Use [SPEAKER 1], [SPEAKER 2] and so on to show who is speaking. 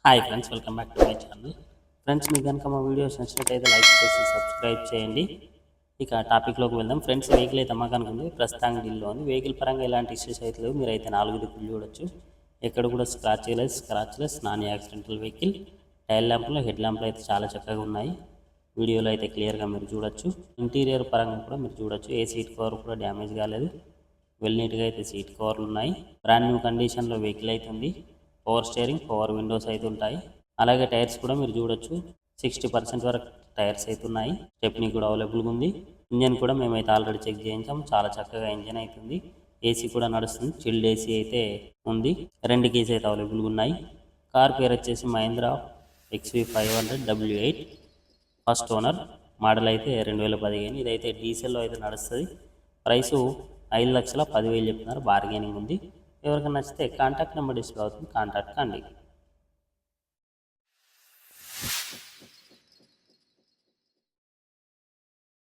[SPEAKER 1] Hi friends, welcome back to my channel. Friends, మీకు కనుక మా వీడియోస్ నచ్చినట్టయితే లైక్ చేసి సబ్స్క్రైబ్ చేయండి. ఇక టాపిక్లోకి వెళ్దాం. ఫ్రెండ్స్, వెహికల్ అయితే అమ్మకానికి ఉంది. ప్రస్తుతానికి డీల్లో ఉంది. వెహికల్ పరంగా ఎలాంటి ఇష్యూస్ అయితే లేవు. మీరైతే 4 దిక్కులు చూడొచ్చు. ఎక్కడ కూడా scratchless non accidental vehicle. Tail ల్యాంపులు, హెడ్ ల్యాంపులు అయితే చాలా చక్కగా ఉన్నాయి. వీడియోలో అయితే క్లియర్గా మీరు చూడొచ్చు. ఇంటీరియర్ పరంగా కూడా మీరు చూడొచ్చు. ఏ సీట్ కవర్ కూడా డ్యామేజ్ కాలేదు. వెల్ నీట్గా అయితే సీట్ కవర్లు ఉన్నాయి. బ్రాండ్ న్యూ కండిషన్లో వెహికల్ అయితే ఉంది. పవర్ స్టీరింగ్, పవర్ విండోస్ అయితే ఉంటాయి. అలాగే టైర్స్ కూడా మీరు చూడొచ్చు. 60% వరకు టైర్స్ అయితే ఉన్నాయి. స్టెప్నీ కూడా అవైలబుల్గా ఉంది. ఇంజన్ కూడా మేమైతే ఆల్రెడీ చెక్ చేయించాం. చాలా చక్కగా ఇంజన్ అవుతుంది. ఏసీ కూడా నడుస్తుంది. చిల్డ్ ఏసీ అయితే ఉంది. 2 కీస్ అయితే అవైలబుల్గా ఉన్నాయి. కార్ పేరు వచ్చేసి Mahindra XV500 W8. First owner. Model అయితే 2015. ఇదైతే డీజిల్లో అయితే నడుస్తుంది. ప్రైసు 5,10,000 చెప్తున్నారు. బార్గెనింగ్ ఉంది. ఎవరికైనా నచ్చితే కాంటాక్ట్ నెంబర్ డిస్ప్లే అవుతుంది. కాంటాక్ట్ కండి.